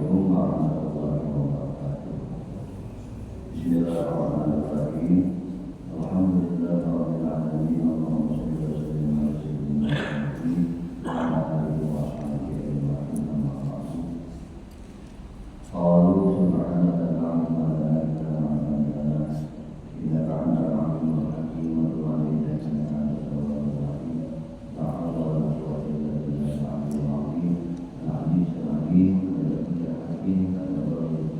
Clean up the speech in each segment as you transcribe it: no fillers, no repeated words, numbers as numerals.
Assalamualaikum warahmatullahi wabarakatuh. Bismillahirrahmanirrahim. Alhamdulillahirabbil alamin. Allahumma shalli wa sallim ala sayyidina Muhammadin wa ala alihi wa sahbihi ajma'in. Amma ba'du. Qalu subhanaka la ilma lana illa ma 'allamtana innaka antal alimul hakim wa tub 'alaina innaka antat tawwabur rahim. La haula wa la quwwata illa billahil 'aliyyil 'azim. Al-'aliyyil 'azim.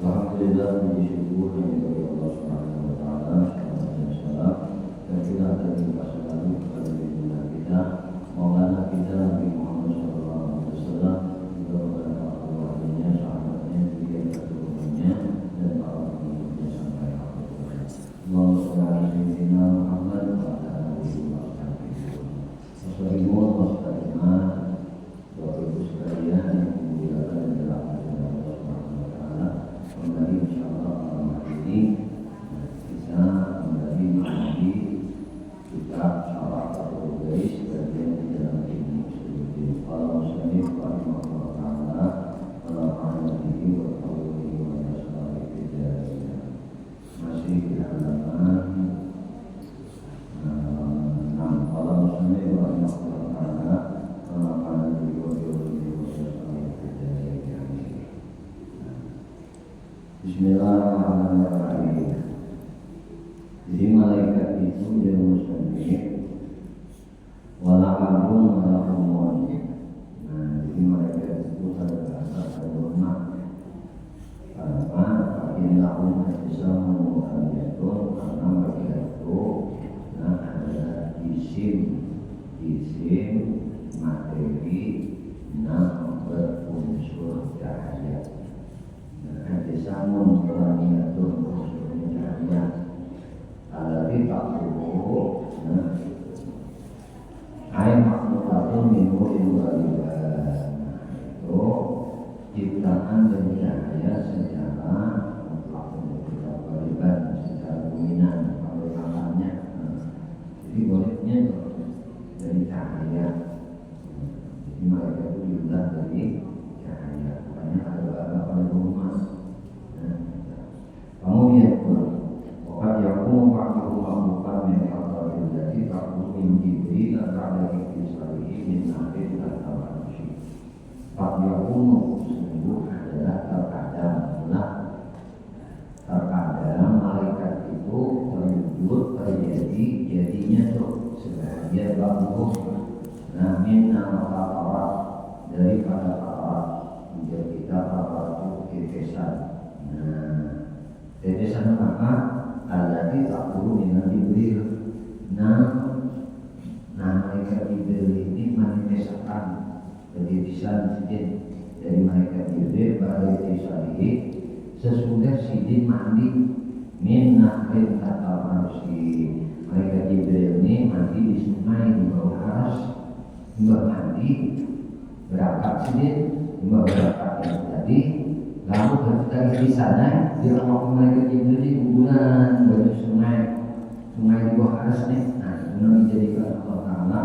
Alhamdulillah, puji syukur bagi Allah Subhanahu wa taala, dan kita terima selalu kepada junjungan kita Maulana kita Nabi Muhammad sallallahu alaihi wasallam, juga kepada keluarganya, sahabatnya, juga keturunannya dan para pengikutnya sampai akhir zaman. Allahumma shalli ala sayyidina Muhammad wa ala alihi wa sahbihi. Assalamualaikum warahmatullahi Bapak Ibu sekalian yang dimuliakan dan dirahmati oleh Allah Subhanahu wa taala. Kembali insyaallah malam hari ini kita kembali mengaji kitab Syarah Al-Qudais bagian di dalam ilmu Usuluddin. Qala musannif rahimahullah taala wa nafa'ana wa tawfiqi wa nasrahi fi dzalika. Masih di halaman qala musannif rahimahullah taala wa nafa'ana wa tawfiqi wa nasrahi fi dzalika. Bismillahirrahmanirrahim. Jadi malaikat itu yang musnah, wala abun wala umum. Nah, jadi malaikat itu ada bahasa sempurna. Karena innahum ajsamun amyatun, karena mereka itu ada isim materi yang berunsur cahaya. Samun kelamiyatun usulnya alati takluhu ain makhlukatun minhu ilwalibah. Itu ciptaan dan cahaya secara mutlak untuk ilwalibah, secara dominan kalau tangannya. Jadi bolehnya dari cahaya. Jadi mereka itu juga dari cahaya. Makanya ada pada rumah. Kamu lihat waktu yakum bukan menghafal jadi takut menjadi ada kisah ini nanti tidak tahu sih. Waktu yakum sungguh adalah terkadang malaikat itu terwujud terjadi jadinya tuh sebagai bagus. Nah, minna mata daripada menjadi kita para kekesan. Tetesan apa? Alladzi taqulu min Jibril. Malaikat Jibril ini manifestasikan kebiasaan sidin dari malaikat Jibril pada tisari sesudah sidin mandi min nahrin kata manusia. Malaikat Jibril ini mandi di sungai di bawah aras, mandi berangkat sidin, berangkat yang tadi. Lalu ketika di sana dia mau malaikat Jibril di kuburan dari sungai di bawah aras nih. Nah, kemudian dijadikan Allah Taala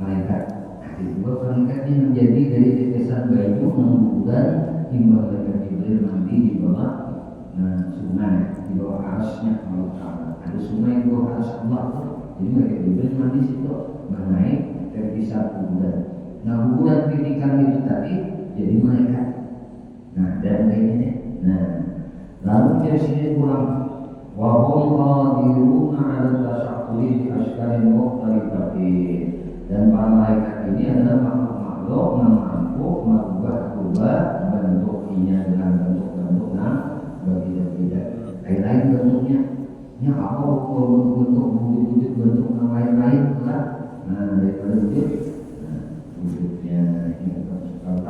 malaikat. Nah, kedua malaikat ini menjadi dari tetesan baju kuburan hingga malaikat Jibril mandi di bawah sungai di bawah arasnya Allah Taala. Ada sungai di bawah aras Allah tuh. Jadi malaikat Jibril mandi situ menaik terpisah kuburan. Nah, kuburan kritikan itu tadi jadi malaikat. Nah, dan begini. Lalu dari sini pulang wa hum qadiruna 'ala tashaqquli bi ashkalin mukhtalifatin. Dan para malaikat ini adalah makhluk yang mampu merubah bentuknya dengan bentuk-bentuk yang berbeda-beda. Lain-lain bentuknya. Ya apa bentuk wujud bentuk yang lain-lain lah. Daripada wujud. Wujudnya ini kalau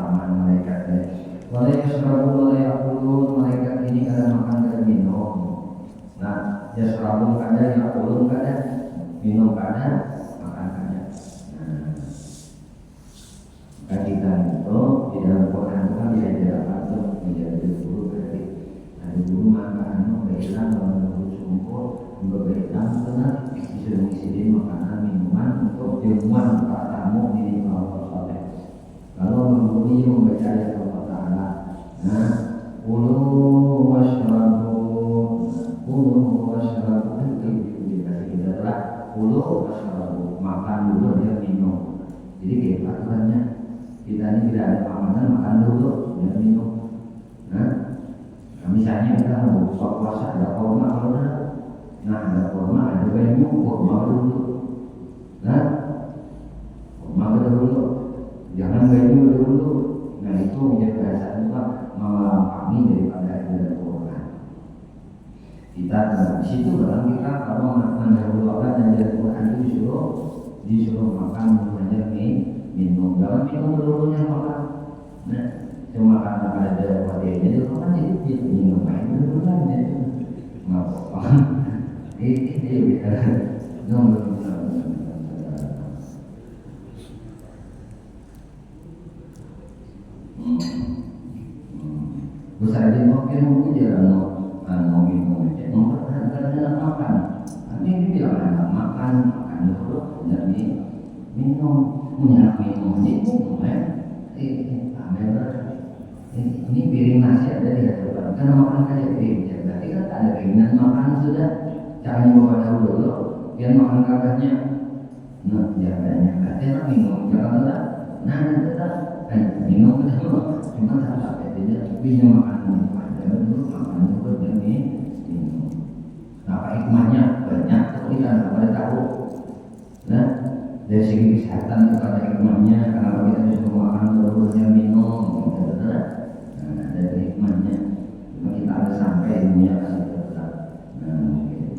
ya serabung kada, ya ulun kada, minum kada, makan kada. Nah, kita itu di dalam Quran itu kan diajarkan tuh menjadi guru berarti ada guru makan berilang kalau guru sumpur berilang karena disuruh ngisiin makanan minuman untuk ilmuwan para tamu di Allah soleh. Kalau memberi membaca ayat Allah Taala, nah Ulu wasyarabu itu dikasih kita adalah ulu wasyarabu, makan dulu dia minum. Jadi kayak aturannya kita ini tidak ada makanan, makan dulu dia minum. Nah misalnya kita mau buka puasa ada kurma kalau ada, nah ada kurma ada banyu, kurma dulu. Nah kurma dulu, jangan banyu dulu. Nah itu menjadi bahasa juga menghalangi daripada ibadah Quran. Kita di situ dalam kita kalau mendahulukan ajaran Quran itu disuruh makan mengajar minum, jangan minum dulunya makan. Nah cuma karena ada wadahnya itu kan jadi minum main dulu kan itu nggak apa-apa. Ini nomor besar di mungkin jangan minum aja, kadang-kadang makan. Nanti dia bilang enak makan dulu, dan minum, punya minum ini piring nasi ada di hadapan, karena makan aja piring, berarti kan ada keinginan makan sudah, caranya bawa dahulu, biar makan kabarnya. Nah, jawabannya berarti minum, jangan tetap, minum dulu, cuma tak sampai tidak, bisa makan dulu, makan dulu dan minum. Apa hikmahnya banyak, kita tidak tahu. Nah, dari segi kesehatan itu ada hikmahnya, kenapa kita disuruh makan dulu dan minum, gitu. Nah, dari hikmahnya, cuma kita ada sampai ilmunya kasih tetap. Nah, gitu.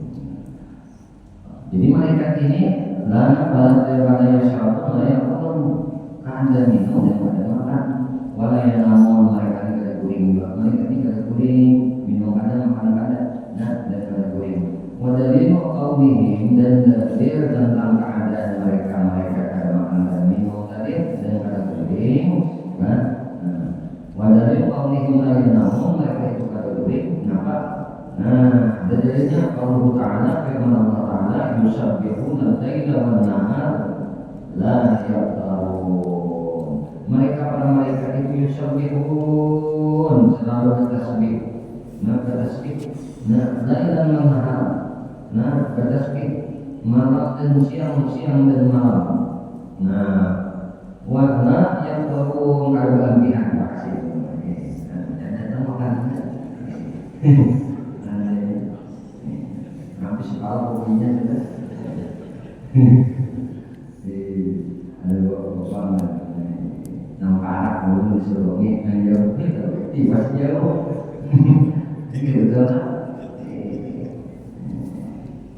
Jadi malaikat ini lana balaya syaratu la yaqulun kada minum dan kada makan wala yanamun malaikat ini kada kuring juga malaikat ini kada kuring minum kada makan kada nah dan kada kuring wadalilu qawlihim dan dalil tentang keadaan mereka kada makan kada minum tadi dan kada kuring nah wadalilu qawlihim la yanamun mereka itu kada kuring kenapa? Nah, dalilnya Allah Ta'ala firman Allah Ta'ala yusabbihuna al-laila wan nahar la yaftarun. Mereka para malaikat itu yusabbihun selalu bertasbih. Nah, bertasbih. Nah, lailan wan nahar. Nah, bertasbih malam dan siang dan malam. Nah, wa la yaftarun kalau gantian makasih. Dan makan. Kalau punya sudah ada bapak nama anak belum disuruh yang jauh tiba jauh ini betul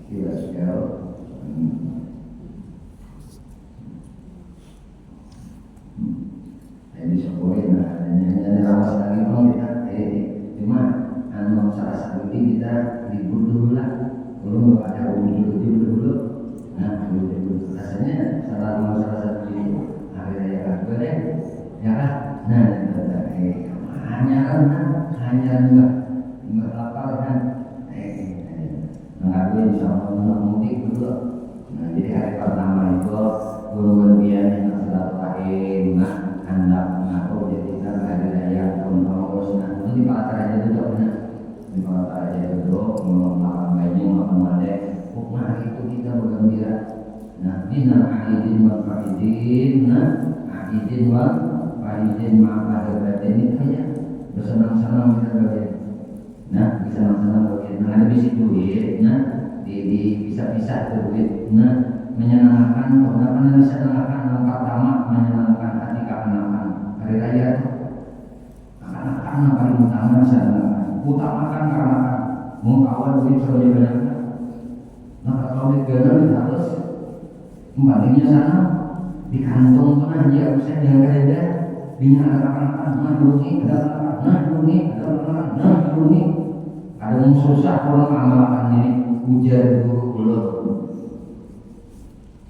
tiba jauh jadi sekolah dan rawas lagi mau kita cuma anu salah satu kita libur dulu lah. Belum ada dulu. Nah, dulu rasanya salah satu di hari raya Akbar ya kan? Nah, hanya enggak lapar kan? Mengaduin sama mudik dulu. Nah, jadi hari pertama itu kemudian yang silaturahim, hendak ngaku jadi kita hari raya pun terus. Nah, itu di pasar aja dulu benar. Di pasar aja dulu makan banyak makan malek. Pokoknya itu kita bergembira. Nah, minal aidin wal faidin. Nah, aidin wal faidin ma'al batin ini kayak bersenang-senang kita bagian. Nah, bersenang-senang bagian. Nah, ada bisi duit. Nah, bisa-bisa duit. Nah, menyenangkan. Karena bisa menyenangkan yang pertama menyenangkan hati keanak-anak. Hari raya itu anak-anak paling utama bisa menyenangkan. Utamakan karena mau awal duit selalu banyak. Nah kalau duit ganda harus kembalinya sana di kantong pernah ya usah jangan ada dinyalakan anak-anak nah dulu ada anak-anak nah dulu ada anak-anak nah dulu ada yang susah orang amalkan ini ujar guru ulun.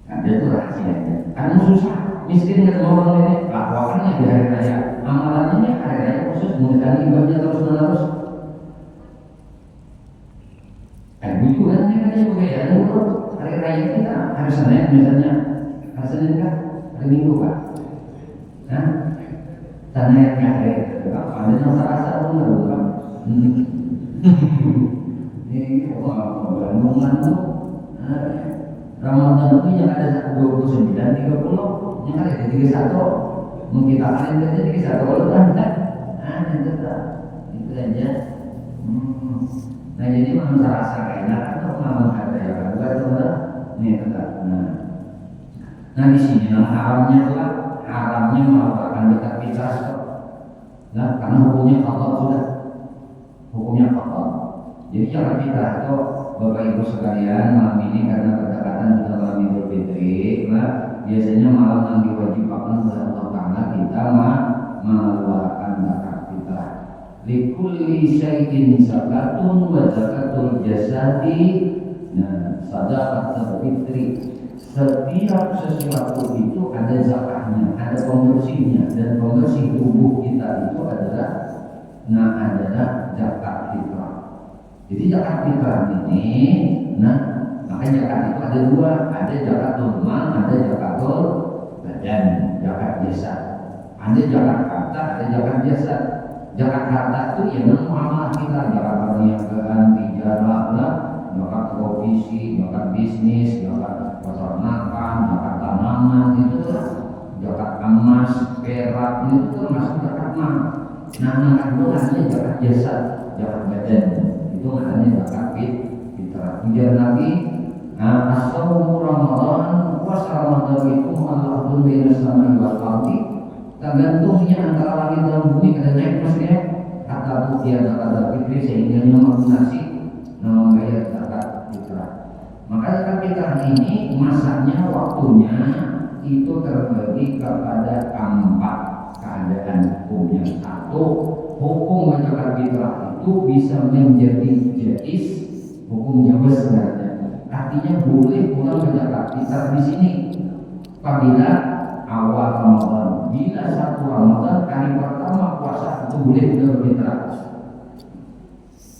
Ada tuh rahasianya. Karena susah, miskin nggak mau orang ini. Lakukannya di hari raya. Amalannya hari raya khusus mengenai ibadahnya terus menerus. Buju kan ini katanya budaya dulu. Hari raya kita hari Senin misalnya. Hari Senin kan hari Minggu kan. Nah, tanahnya hari ada yang serasa benar bukan? Ini Bandungan tuh. Ramadan itu yang ada 29, 30, yang ada 31. Mungkin kita kalian saja 31 kalau kan? Itu tak, itu saja. Nah jadi memang terasa enak atau memang ada yang enggak nih tetap. Nah di sini haramnya adalah haramnya melakukan dekat fitrah. Nah karena hukumnya Allah sudah, hukumnya Allah. Jadi cara fitrah itu Bapak Ibu sekalian malam ini karena berdekatan sudah malam Idul Fitri, biasanya malam yang diwajibkan oleh Allah Taala kita mengeluarkan zakat fitrah. Likulli syai'in zakatun wa zakatul jasadi. Nah, sedekah fitri. Setiap sesuatu itu ada zakatnya, ada pembersihnya, dan pembersih tubuh kita itu adalah zakat fitrah. Jadi zakat fitrah ini, makanya zakat itu ada dua, ada zakatul mal, ada zakatul badan, zakat jasad. Ada zakat harta, ada zakat jasad. Zakat harta itu yang muamalah kita, zakat perniagaan, tijarah, zakat provisi, zakat bisnis, zakat peternakan, zakat tanaman, itu zakat emas, perak, itu termasuk zakat mal. Nah, kedua namanya zakat jasad, zakat badan. Itu maknanya zakat fitrah. Kemudian lagi as-shaumu Ramadan, puasa Ramadan itu mu'allaqun baina samai wal ardi. Tergantungnya antara langit dan bumi kada naik maksudnya kata bukti zakat fitri sehingga melunasi membayar zakat fitrah. Maka zakat fitrah ini masanya waktunya itu terbagi kepada 4 keadaan hukumnya. Satu, hukum zakat fitrah itu bisa menjadi jais, hukum jabes sebenarnya. Artinya boleh pulang ke zakat fitrah di sini apabila awal Ramadan. Bila 1 Ramadan hari pertama puasa itu boleh sudah berfitrah.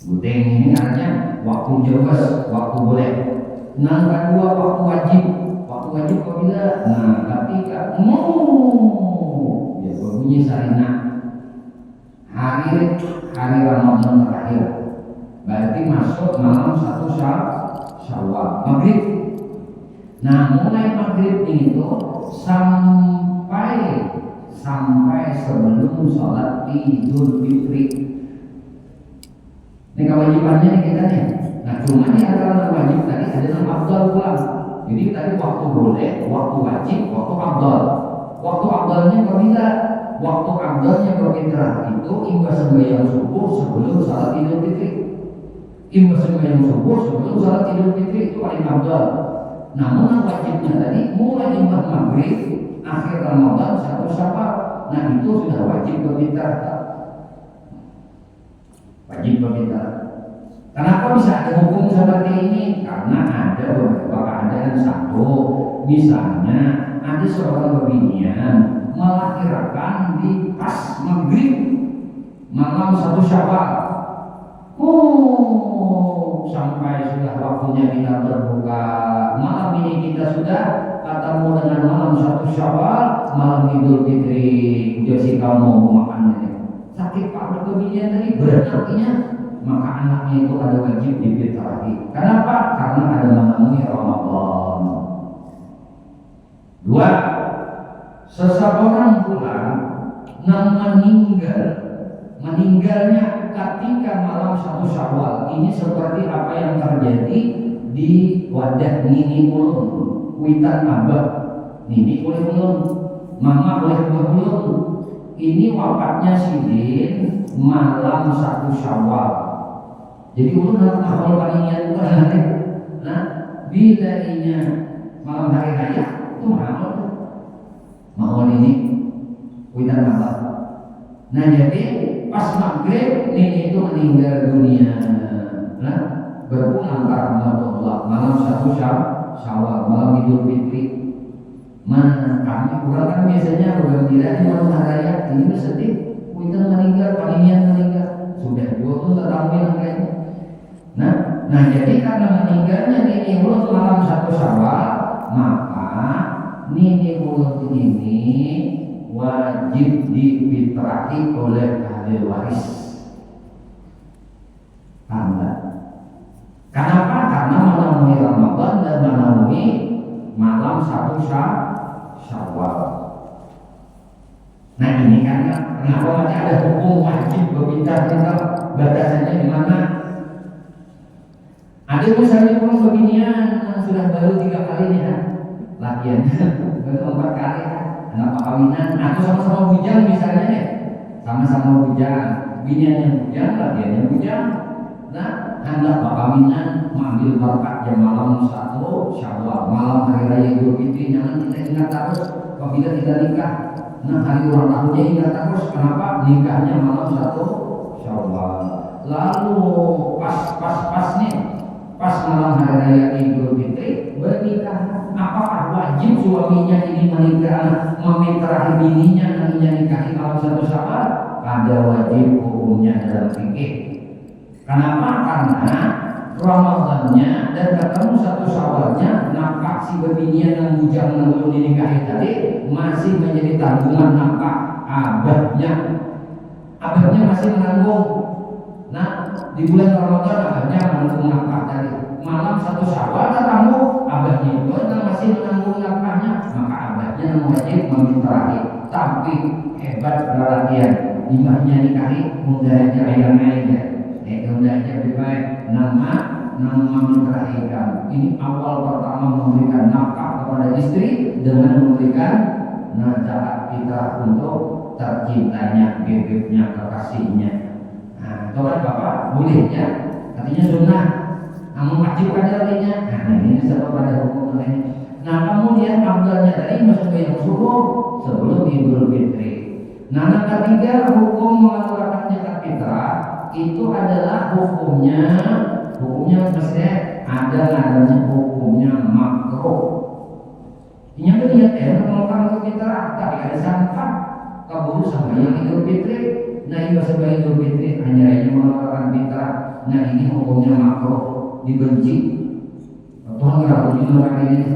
Buteng ini artinya waktu jabes, waktu boleh. Nah, kedua waktu wajib. Waktu wajib apabila ketika ya berbunyi sarina hari Ramadan terakhir, berarti masuk malam 1 Syawal maghrib. Nah mulai maghrib itu sampai sebelum sholat Idul Fitri. Ini kewajibannya nih kita nih. Nah cuma ini antara wajib tadi ada yang afdal pula. Jadi tadi waktu boleh, waktu wajib, waktu afdal. Waktu afdalnya berbeda. Waktu afdalnya berfitrah itu imbas sembahyang subuh sebelum salat Idul Fitri. Imbas sembahyang subuh sebelum salat Idul Fitri itu paling afdal. Namun wajibnya tadi mulai imbas maghrib akhir Ramadan 1 Syawal. Nah itu sudah wajib berfitrah. Wajib berfitrah. Kenapa bisa ada hukum seperti ini? Karena ada beberapa keadaan. Satu, misalnya ada seorang bebinian melahirkan di pas maghrib malam 1 Syawal. Sampai sudah waktunya kita berbuka. Malam ini kita sudah ketemu dengan malam 1 Syawal, malam Idul Fitri. Jadi kamu mau makan ini. Sakit pada bebinian tadi berarti maka anaknya itu ada wajib difitrahi. Kenapa? Karena ada menemui Ramadan. 2. Seseorang pula yang meninggalnya ketika malam 1 Syawal. Ini seperti apa yang terjadi di wadah Nini Ulun, Witan Abah. Nini boleh ulun, Mama boleh ulun. Ini wafatnya Sidin malam 1 Syawal. Jadi ulun harus hafal palingan itu hari. Nah, bila ini malam hari raya itu mahal ini Witan Abah. Nah jadi pas maghrib ini itu meninggal dunia. Nah berpulang karena Allah malam 1 Syawal, malam Idul Fitri. Mana kami kurang kan biasanya bergembira di malam hari raya, ini sedih. Kita meninggal, paninian meninggal, sudah 2 tahun yang kayaknya. Nah jadi karena meninggalnya Nini Mulut malam 1 Syawal, maka Nini Mulut ini wajib difitrahi oleh ahli waris. Anda. Kenapa? Karena menemui Ramadan dan menemui malam 1 Syawal. Nah ini kan kenapa masih ada hukum wajib berbicara, batasannya di mana? Ada misalnya orang beginian sudah baru 3 kali nih latihan, baru 4 kali anak perkawinan atau sama-sama bujang misalnya ya, sama-sama bujang, biniannya bujang, latihannya bujang. Nah, hendak perkawinan mengambil berkat jam malam 1 Syawal, malam hari raya Idul Fitri. Jangan kita ingat terus apabila kita nikah. Nah, hari ulang tahunnya ingat terus. Kenapa? Nikahnya malam 1 Syawal. Lalu pas nih, pas malam hari raya Idul Fitri bernikah. Apakah wajib suaminya ini menikah, meminta bininya nantinya nikahi malam 1 Syawal? Ada wajib hukumnya dalam fikih. Kenapa? Karena Ramadannya dan ketemu 1 Syawalnya, nafkah si bebinian yang bujang yang belum dinikahi tadi masih menjadi tanggungan nafkah abahnya. Abahnya masih menanggung. Nah, di bulan Ramadan abahnya menanggung nafkah tadi. Malam 1 Syawal ketemu abahnya itu masih menanggung nafkahnya, maka abahnya yang wajib memintrahi. Tapi hebat perhatian, imahnya nikahi mudahnya ayam aja. Hendaknya lebih baik nama mentrahikan. Ini awal pertama memberikan nafkah kepada istri dengan memberikan zakat fitrah untuk tercintanya, bebeknya, kekasihnya. Nah, coba Bapak bolehnya, artinya sunnah, namun wajib pada artinya. Nah, ini sebab pada hukum lain. Nah, kemudian abdalnya tadi masuk ke yang subuh sebelum Idul Fitri. Nah, yang ketiga hukum mengeluarkan zakat fitrah itu adalah hukumnya maksudnya adanya hukumnya makruh. Ini yang lihat mengeluarkan fitrah, tapi ada sangka kabur sama yang Idul Fitri. Nah ini sebagai Idul Fitri hanya mengeluarkan fitrah. Nah ini hukumnya makruh, dibenci. Tuhan kenapa mengeluarkan ini?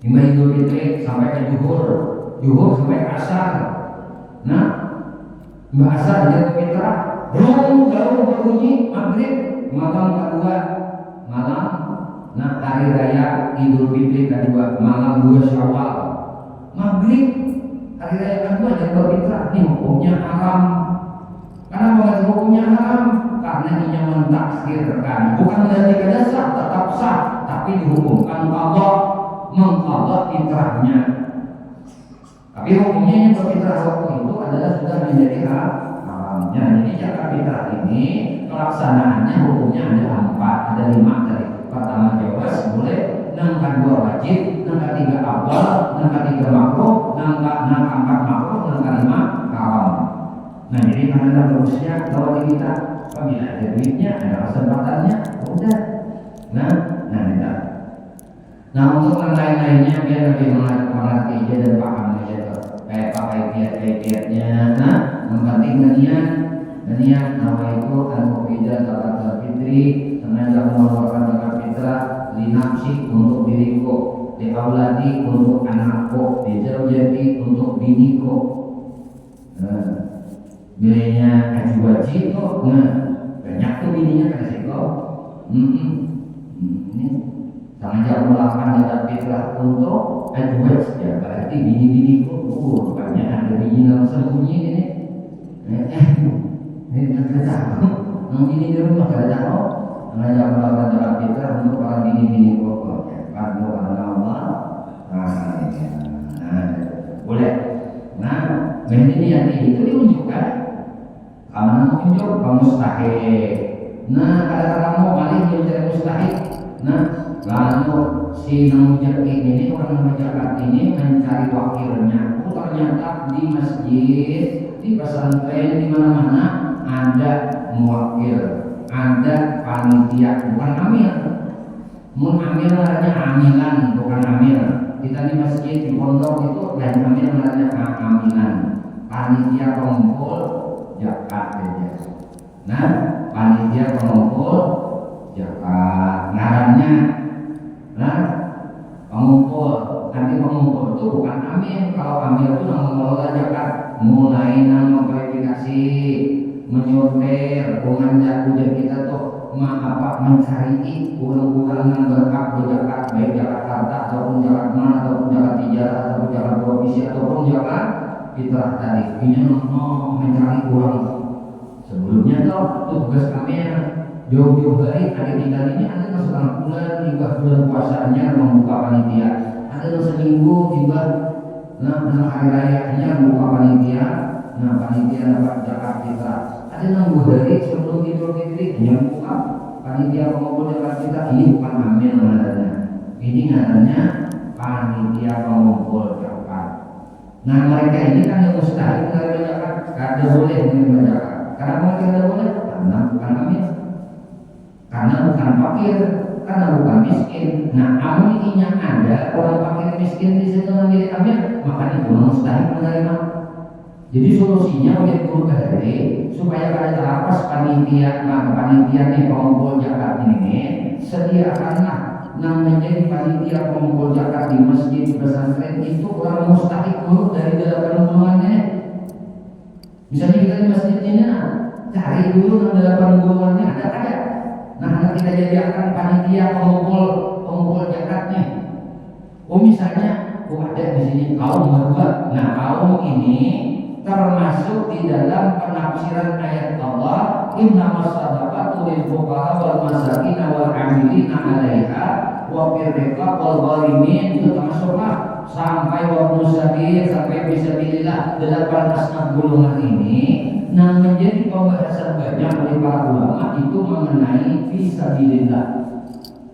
Lima Idul Fitri sampai ke Zuhur sampai ke asar. Nah, asar Idul Fitrah. Belum berbunyi maghrib malam kedua, hari raya Idul Fitri kedua, malam 2 Syawal, maghrib hari raya kedua dan berfitrah. Ini hukumnya haram. Kenapa hukumnya haram? Karena ini mentaksirkan, bukan menjadikan dasar tetap sah, tapi dihukumkan mengqadha fitrahnya. Tapi hukumnya yang berfitrah waktu itu adalah sudah menjadi haram. Jadi zakat fitrah ini pelaksanaannya hukumnya ada 4, ada 5 tadi. Pertama jawaz boleh, yang kedua wajib, yang ketiga afdal, yang ketiga makruh, yang keempat makruh, yang kelima haram. Nah jadi mana bagusnya kalau kita apabila ada duitnya, ada kesempatannya, udah. Nah untuk yang lain-lainnya biar lebih mengerti aja dan paham aja tuh. Kayak pakai kiat-kiatnya. Nah yang penting niat nawaitu al-mubidah zakat fitri, sengaja mengeluarkan zakat fitrah linafsi untuk diriku, di auladi untuk anakku, di zaujati untuk biniku. Bilanya azwaji kok, banyak tuh bininya kan sih kok. Ini sengaja mengeluarkan zakat fitrah untuk azwaj, ya berarti bini-biniku. Banyak ada bini yang sembunyi ini. Ini di rumah gak ada tahu, mengajak melakukan zakat fitrah untuk para bini-bini pokok, karena Allah. Boleh. Nah, ini yang itu diunjukkan. Kamu menunjuk kamu mustahil. Nah, kata-kata mau balik dia mencari mustahil. Nah, lalu si namujak ini orang namujak ini mencari wakilnya. Ternyata di masjid, di pesantren, di mana-mana ada muwakil. ada panitia, bukan amil. Mun amil namanya amilan, bukan amil. Kita di masjid di pondok itu lain amil namanya amilan. Panitia pengumpul zakat saja. Nah, panitia pengumpul zakat ngarannya. Nah, pengumpul, nanti pengumpul itu bukan amil. Kalau amil itu nama mengelola zakat, mulai nama verifikasi, menyortir, mengajak ujian kita tuh mencari kurang-kurang yang berhak berzakat, baik zakat harta ataupun zakat mal ataupun zakat tijarah ataupun zakat provisi ataupun zakat fitrah tadi. Ini mencari kurang. Sebelumnya tugas kami jauh-jauh hari ada tinggal ini ada yang setengah bulan hingga bulan puasanya membuka panitia, ada yang seminggu hingga hari rayanya membuka panitia. Nah, panitia dapat zakat fitrah. Ada yang dari sebelum Idul Fitri yang buka panitia pengumpul zakat fitrah. Ini bukan amil namanya. Ini namanya panitia pengumpul zakat. Nah, mereka ini kan yang mustahil menerima zakat, kada boleh menerima zakat. Karena mereka tidak boleh, karena bukan amil, karena bukan fakir, karena bukan miskin. Nah, amilnya ada orang fakir miskin di situ menjadi amil, maka itu mustahil menerima. Jadi solusinya oleh guru hari supaya kalian terlepas panitia nih pengumpul zakat ini sediakanlah yang menjadi panitia pengumpul zakat di masjid pesantren itu orang mustahik dulu dari 8 golongan ini. Misalnya kita di masjid ini cari dulu yang 8 golongannya ada. Nah, kita jadikan panitia pengumpul zakatnya. Oh misalnya, ada di sini kaum berdua. Nah, kaum ini termasuk di dalam penafsiran ayat Allah, innamas shadaqatu lil fuqara wal masakin wal 'amilina 'alaiha wa fir riqab wal gharimin. Itu termasuklah sampai wa musabil sampai fisabilillah 8 golongan ini. Nah, menjadi pembahasan banyak oleh para ulama itu mengenai fisabilillah.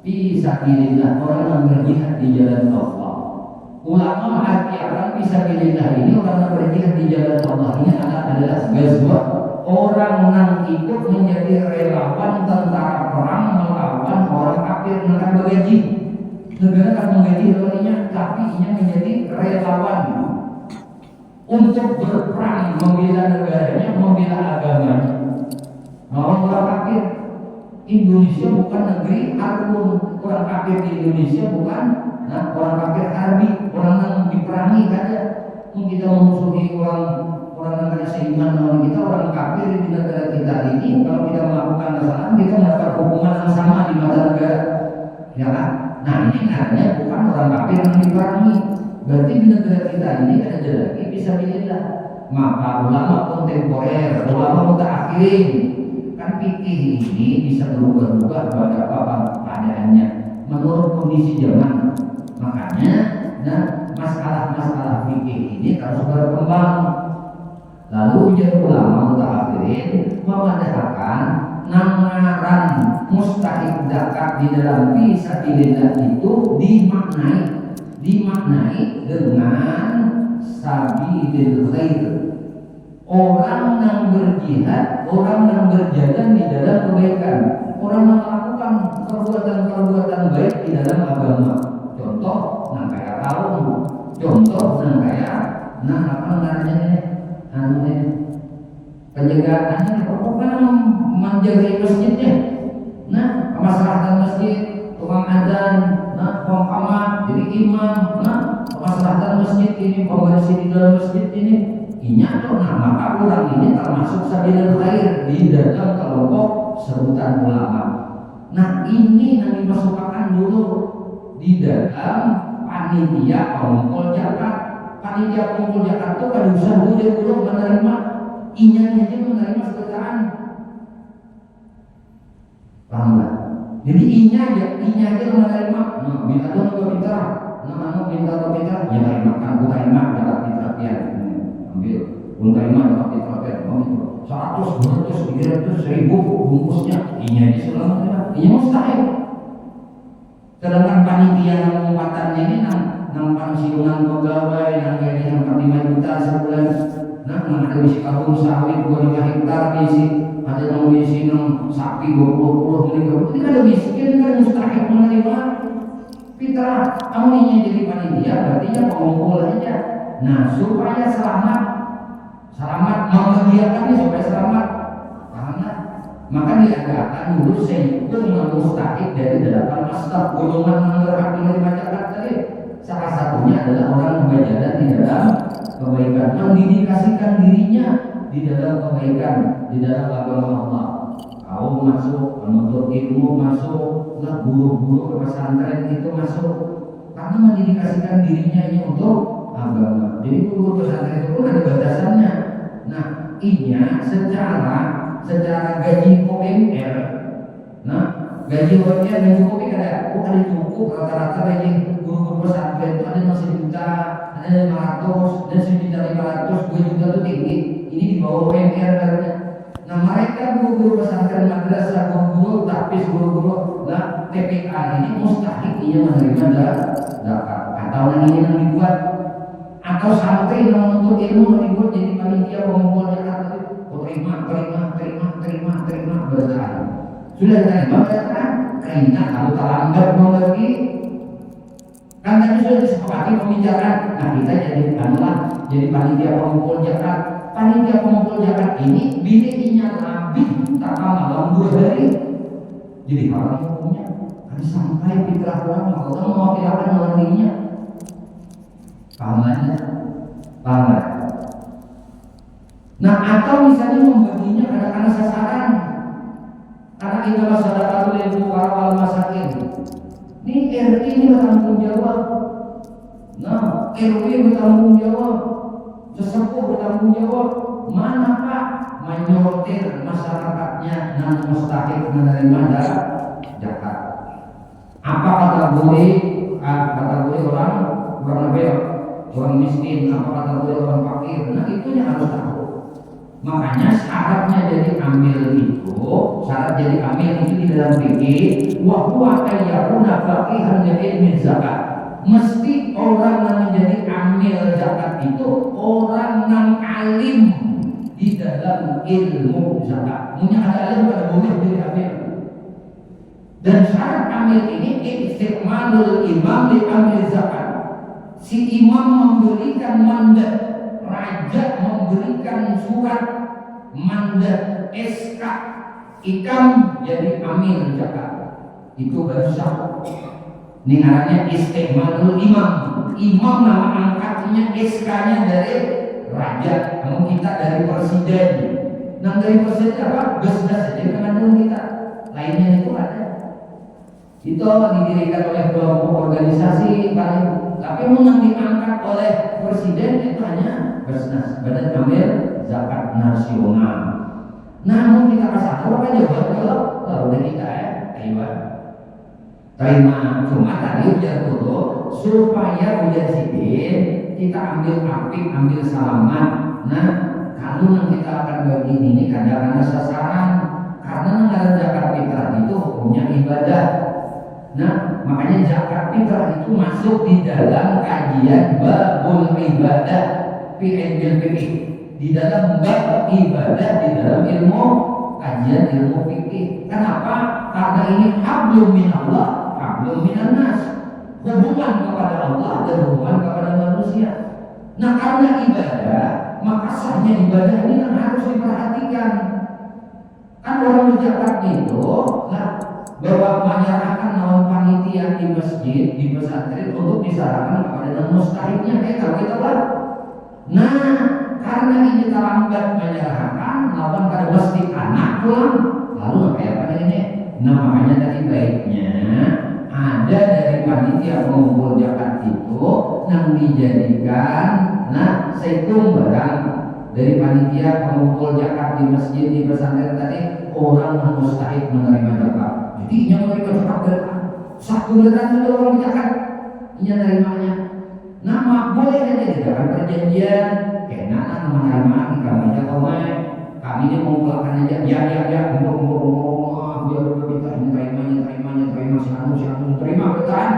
Fisabilillah, orang yang berjihad di jalan Allah. Ulama mengartikan fisabilillah ini orang yang berjihad di jalan Allah ini adalah ghazwah, orang yang ikut menjadi relawan tentara perang melawan orang kafir yang akan bergaji. Negara akan menggaji lawannya, tapi ia menjadi relawan untuk berperang membela negaranya, membela agamanya. Orang kafir Indonesia bukan negeri arkun, orang kafir di Indonesia bukan orang kafir harbi, orang yang diperangi kada. Kita memusuhi orang yang kada seiman dengan kita, orang kafir di negara kita ini, kalau kita melakukan kesalahan kita mendapat hukuman yang sama di mata negara, ya kan? Nah, ini artinya bukan orang kafir yang diperangi. Berarti di negara kita ini ada lagi fisabilillah. Maka ulama kontemporer, ulama mutaakhirin, kan fikih ini bisa berubah-ubah pada apa keadaannya menurut kondisi zaman. Makanya, masalah-masalah fikih ini harus berkembang. Lalu ujian ulama mutaakhirin memandangkan namaran mustahik zakat di dalam fisabilillah itu dimaknai dengan sabilil khair. Orang yang berjihad, orang yang berjalan di dalam kebaikan, orang yang melakukan perbuatan-perbuatan baik di dalam agama. Contoh, kayak kaum, contoh, kayak, apa namanya ini, penjagaannya, pokoknya menjaga masjidnya. Nah, kemaslahatan masjid, tukang adzan, pemahaman, jadi imam, kemaslahatan masjid ini, pembersih di dalam masjid ini. Maka orang ini termasuk sabilil khair di dalam kelompok sebutan ulama. Nah, ini yang dimasukkan dulu di dalam panitia pengumpul zakat. Panitia pengumpul zakat itu kada usah dulu menerima, inya aja menerima sedekah. Paham nggak? Jadi inya aja menerima. Bila tuh nggak pintar, minta ya makan bukan zakat fitrah ya. Ambil untuk iman dapat dipakai 100, 200, 300, 1000 bungkusnya inya diselamatkan, inya mustahil. Sedangkan panitia yang pengumpatannya ini nang pensiunan pegawai yang gaji 5 juta sebulan Nah, ada isi kebun sawit 25 hektar isi, ada yang isi sapi 20 meninggal. Ini kan miskin, kan mustahil menerima fitrah. Kamu ingin jadi panitia, berarti ya pengumpul aja. Nah, supaya selamat membahagiakannya supaya selamat. Karena maka diadakan dulu seikum mustahil dari 8 masdar golongan yang berhak menerima zakat tadi. Salah satunya adalah orang berjalan di dalam kebaikan, mendedikasikan dirinya di dalam kebaikan, di dalam agama Allah. Kau masuk, menuntut ilmu masuk, lah guru-guru ke pesantren itu masuk, karena mendedikasikan dirinya ini untuk agama. Jadi guru pesantren itu pun ada batasannya. Nah, inya secara gaji UMR, nah gaji UMR dan cukup ini ada cukup rata-rata gaji guru-guru pesantren itu ada yang sejuta, ada 500 dan 1.500.000, 2 juta itu tinggi. Ini di bawah UMR karena. Nah, mereka guru-guru pesantren madrasah, guru-guru tapis, guru-guru nah TPA ini mustahil ia menerima zakat. Atau yang dibuat atau sampai yang menuntut ilmu dibuat jadi panitia pengumpul zakat terima bertahan. Sudah terima bertahan, karena kalau terlambat mau lagi kan tadi sudah disepakati pembicaraan. Nah, kita jadi panitia pengumpul zakat. Panitia pengumpul zakat ini biliknya lebih tak malam 2 hari. Jadi orang hukumnya harus sampai fitrah orang mewakilkan lawan dirinya. Paham? Nah, atau misalnya membaginya karena sasaran. Karena itu masalah satu ilmu wal masakin. Ini RT ini bertanggung jawab. Nah, RW bertanggung jawab. Sesepuh bertanggung jawab. Mana Pak menyortir masyarakatnya yang mustahil menerima zakat? Apa kategori orang miskin, apa kategori orang fakir? Nah, itu yang harus tahu. Makanya syaratnya jadi amil itu di dalam fikih wa huwa ayyakuna faqihan li ilmi zakat. Mesti orang yang menjadi amil zakat itu orang yang alim di dalam ilmu zakat. Punya ada alim pada boleh jadi amil. Dan syarat amil ini istiqmalul imam di amil zakat. Si imam memberikan mandat, raja memberikan surat mandat SK ikam jadi amil zakat. Itu baru sah. Ini namanya istiqmalul imam. Imam nama angkatnya SK-nya dari raja, namun kita dari presiden. Nah, dari presiden apa? Gesdas saja kemandung kita. Lainnya itu ada. Itu didirikan oleh kelompok organisasi paling, tapi yang diangkat oleh presiden itu hanya Basnas, Badan Amil Zakat Nasional. Namun kita kasih tahu apa jawab kalau udah kita terima cuma tadi ujar dulu supaya ujar sidin kita ambil apik, ambil salaman. Nah, kalau yang kita akan bagi ini karena sasaran, karena negara zakat fitrah itu hukumnya ibadah. Nah, makanya zakat fitrah itu masuk di dalam kajian babul ibadah fikih, di dalam bab ibadah, di dalam ilmu kajian ilmu fikih. Kenapa? Karena ini hablum min Allah, hablum minan nas, hubungan kepada Allah dan hubungan kepada manusia. Nah, karena ibadah, maka sahnya ibadah ini yang harus diperhatikan. Kan orang berzakat itu bahwa menyerahkan lawan panitia di masjid, di pesantren untuk diserahkan kepada yang mustahiknya kayak kalau kita buat. Nah, karena ini terlambat menyerahkan lawan pada masjid anak pulang, lalu kayak apa ini? Nah, makanya tadi baiknya ada dari panitia pengumpul zakat itu yang dijadikan seikum barang dari panitia pengumpul zakat di masjid, di pesantren tadi orang yang mustahik menerima zakat. Jadi yang menerima zakat berapa? Satu bulan itu orang zakat, ia nerimanya. Nama boleh aja diadakan perjanjian, kena menerima kami kami ini mengumpulkan aja, ya, ngomong, biar kita terima sianu terima bertahan.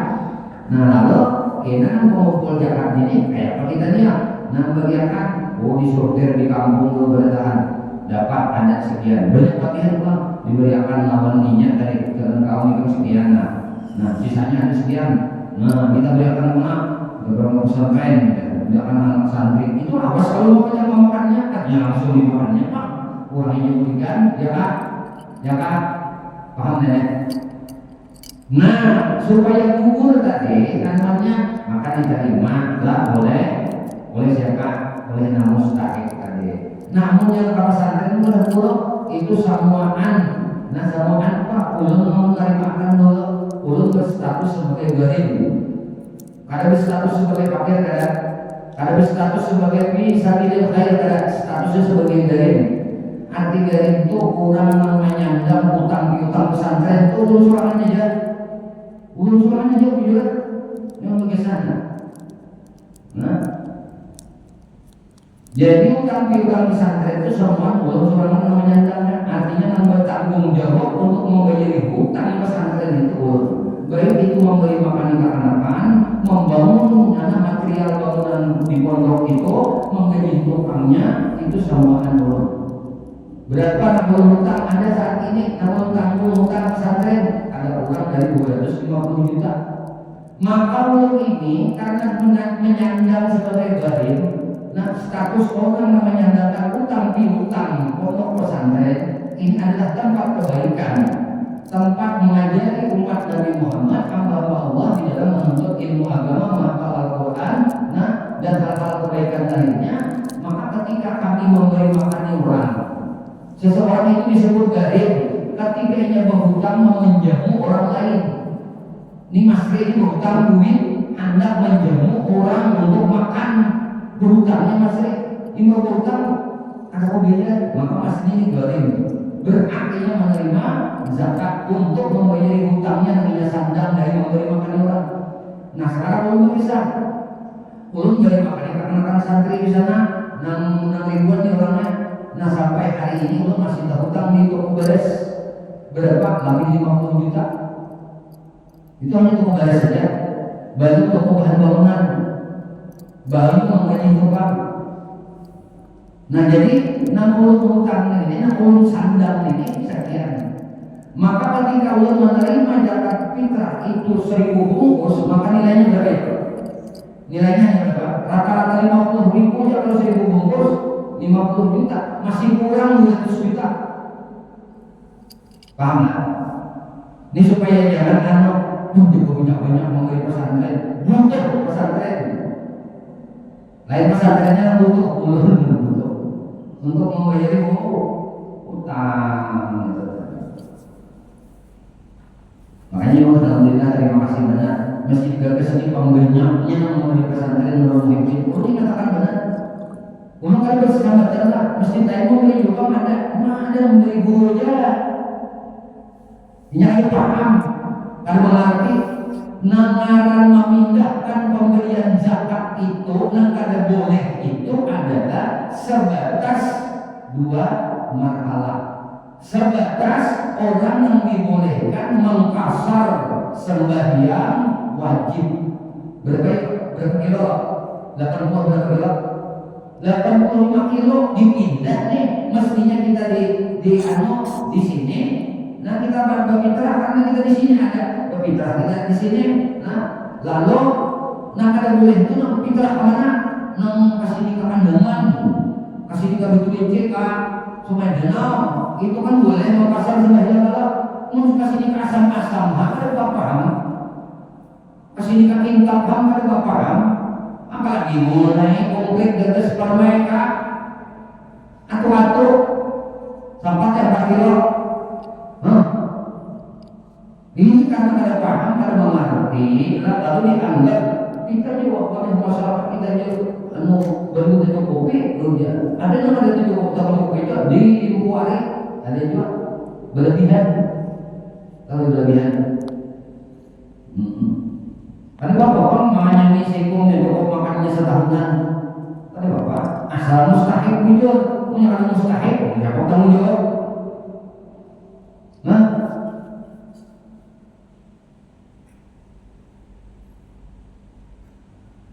Nah, lalu kena pengumpul zakat ini kayak apa kita nih? Nah, bagian di disortir di kampung pemerintahan dapat ada sekian, banyak bagian Pak diberikan lawan minyak dari kaum itu sekian, nah sisanya ada sekian, nah kita berikan mana beberapa pesantren, berikan anak santri, itu awas kalau mau makannya, katanya langsung dimakannya Pak, uangnya berikan, ya kak, paham ya? Nah supaya gugur tadi namanya maka diterima lah oleh siapa? Oleh namus tadi. Namun yang kalau pesantren itu samuan. Nah samuan Pak, ulun mau menerima dulu, ulun berstatus sebagai gharib, kada berstatus sebagai fakir, kada berstatus sebagai fisabilillah khair, kada statusnya sebagai gharib. Arti gharib itu orang yang menyandang utang piutang pesantren itu ulun surangan aja. Ulun surangan aja juga yang ke sana. Nah, jadi utang piutang pesantren itu semua ulun surangan menyandangnya. Artinya nambah tanggung jawab untuk membayar hutang pesantren itu ulun. Baik itu memberi makan ikan-ikan, membangun material bangunan di pondok itu, menggaji tukangnya, itu samaan ulun. Berapa nanggung hutang ada saat ini? Nanggung hutang pesantren ada kurang dari 250 juta. Maka ulun ini karena menyandang sebagai gharib, nah status orang yang menyandangkan utang piutang pondok pesantren ini adalah tempat kebaikan, tempat mengajari umat Nabi Muhammad hamba Allah di dalam menuntut ilmu agama, menghafal Al-Quran, nah dan hal-hal kebaikan lainnya. Maka ketika kami memberi makan orang, seseorang itu disebut gharib ketika ia berhutang memenjamu orang lain. Ini Mas ini berhutang duit, Anda menjamu orang untuk makan, berhutangnya Mas ini berhutang ada mobilnya, maka Mas ini gharib. Berarti menerima zakat untuk membayar hutangnya dengan sandang dari memberi makan orang. Nah sekarang ulun bisa, ulun beri makan anak-anak santri di sana, 6 ribuan di orangnya. Nah sampai hari ini ulun masih terhutang di toko beres berapa? Lebih 50 juta. Itu hanya toko beres saja. Baru toko bahan bangunan, baru menggaji tukang. Nah jadi 60 hutang ini, 60 sandang ini sekian. Maka ketika ulun menerima zakat fitrah itu 1000 bungkus, maka nilainya berapa? Nilainya berapa? Rata-rata 50 ribu ya kalau 1000 bungkus 50 juta, masih kurang 200 juta. Paham nggak? Ini supaya jangan banyak memberi pesantren, butuh pesantren. Lain pesantrennya butuh ulun untuk membayar utang. Makanya alhamdulillah terima kasih banyak. Meski gagal seni pembanyaknya memberi pesantren menurut mungkin, ini katakan benar. Ulun kan bersahabat Allah, mesti tahu memberi juga ada memberi guru aja. Ini paham, kan mengerti. Nangaran memindahkan pemberian zakat itu, yang kada boleh itu adalah sebatas 2 marhalah. Sebatas orang yang dibolehkan mengkasar sembahyang wajib. Berapa kilo? 80 berapa kilo? 85 kilo dipindah nih. Mestinya kita di sini. Nah kita bermitra karena kita di sini ada bermitra kita di sini. Nah lalu kada boleh itu nang mitra mana? Nang kasih di kandangan, kasih di betul CK supaya danau itu kan boleh mengkasar sembahyang kalau mau kasih di asam-asam, ada paham? Kasih di kintab ada paham? Apalagi mulai komplit gagas permeka atu-atu sampai 4 kilo. Ini karena ada paham, ada mengerti, lalu dianggap kita juga oleh masyarakat kita juga baru tercukupi, ada yang ada tercukupi itu di Impuari, ada juga berlebihan, kalau berlebihan. Kan bapak orang makanya misikung dan cukup makannya setahunan. Kan bapak asal mustahil muncul, punya kan mustahil, siapa tanggung jawab?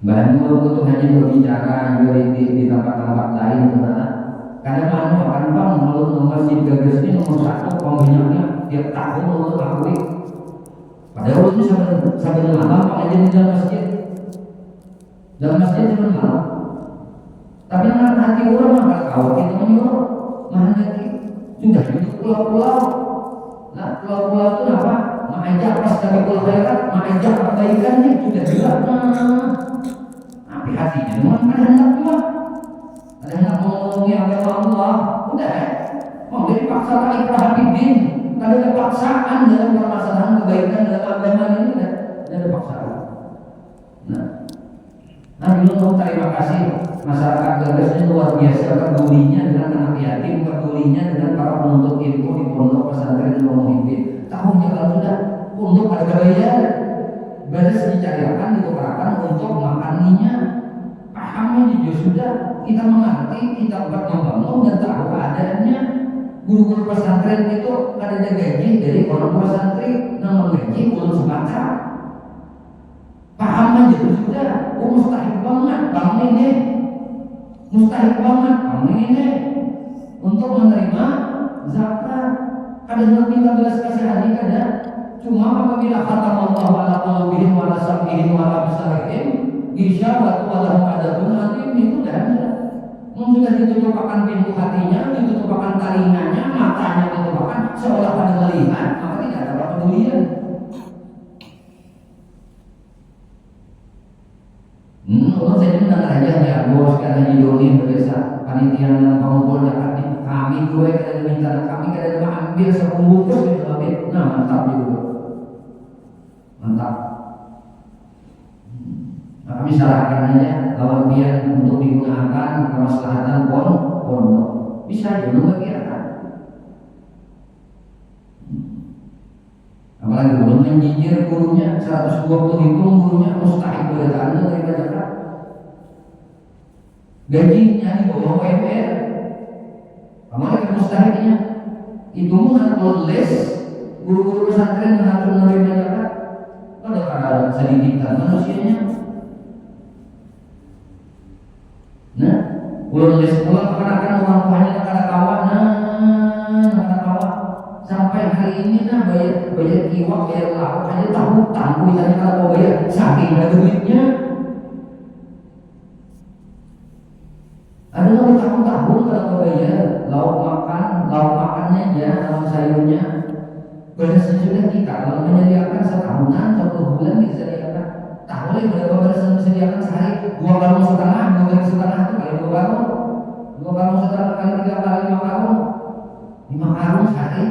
Bahan untuk hanya berbicara di tempat-tempat lain, saudara. Karena mana akan bang menurut masjid Gagas ini nomor satu pembanyaknya tiap tahun menurut akui. Padahal itu sampai malam pak aja di dalam masjid. Dalam masjid sampai malam. Tapi dengan hati orang mah kalau kita menyuruh mana lagi sudah itu pulau-pulau. Nah pulau-pulau itu apa? Mengajak pas dari pulau khairat, mengajak kebaikan nih sudah juga. Tapi hatinya memang ada hendak juga. Ada hendak ngomongin agama Allah, udah. Mau dipaksa lagi perhatian, kalau ada paksaan dalam permasalahan kebaikan dalam agama ini udah ada paksaan. Nah dulu terima kasih masyarakat Gagas ini luar biasa pedulinya dengan anak yatim, pedulinya dengan para penuntut ilmu di pondok pesantren Nurul Muhyiddin. Tahunnya kalau sudah pondok ada bayar, baris dicarikan ditukarkan untuk makaninya. Pahamnya juga sudah kita mengerti, kita buat membangun dan tahu keadaannya. Guru-guru pesantren itu ada gaji dari orang tua santri, nama gaji belum sebaca. Paham aja sudah, mustahil banget bang ini, mustahil banget bang ini untuk menerima zakat. Kadang minta belas kasihan kada, cuma apabila kata Allah wala qulubihim wala sam'ihim wala absarihim gisyarat wala hadapun nanti itu dah sudah ditutupkan pintu hatinya, ditutupkan telinganya, matanya ditutupkan seolah pada melihat, maka tidak ada kepedulian. Allah saya dengar aja ya bos kata Jidoni berbiasa panitia dan pengumpul zakat kami gue kada minta kami kada ambil sebungkus gitu habis. Nah mantap juga, mantap. Nah, kami salahkan aja kalau dia untuk digunakan kemaslahatan pondok bisa juga membagikan. Apalagi belum menjijir gurunya 120 ribu gurunya mustahil berdatangan dari zakat. Gajinya di bawah UMR. Apalagi mustahilnya itu anak les guru-guru pesantren yang harus menerima zakat. Ada sedikitan manusianya. Nah, ulun les pulang akan orang tuanya kada kawan, kada kawan. Sampai hari ini nah bayar kiwak bayar lauk aja tahu tangguh misalnya kalau mau bayar saking ada duitnya. Ada yang tahun-tahun kalau mau bayar lauk makannya aja lauk sayurnya. Beresnya sudah kita kalau menyediakan setahunan 1 bulan disediakan. Tak boleh berapa beres disediakan sehari 2 karung setengah, 2 karung setengah itu kali 2 karung, 2 karung setengah kali 3 kali 5 karung, 5 karung sehari.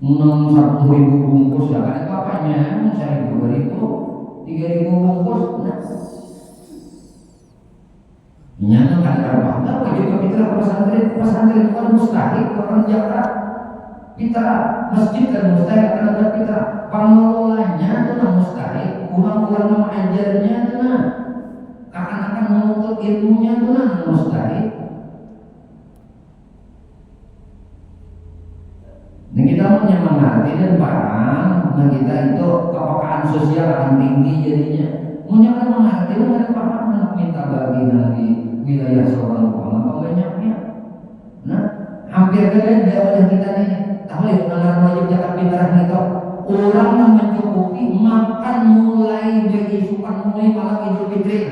60 ribu bungkus ya kan itu apanya? 1.000, 2.000, 3.000 bungkus. Nah, nyata kan bangga wajib mitra pesantren itu kan mustahil orang Jakarta. Mitra masjid kan mustahil karena ada mitra pengelolanya itu nah mustahil, kurang-kurang mengajarnya itu nah akan menuntut ilmunya itu nah mustahil. Nah kita menyemangati dan paham, nah kita itu kepekaan sosial akan tinggi jadinya. Menyakan mengerti, ada paham anak minta bagi nanti wilayah seorang rumah apa banyaknya. Nah hampir gede oleh kita nih. Tahu ya pengenalan wajib zakat fitrah itu orang yang mencukupi makan mulai dari isukan mulai malam Idul Fitri,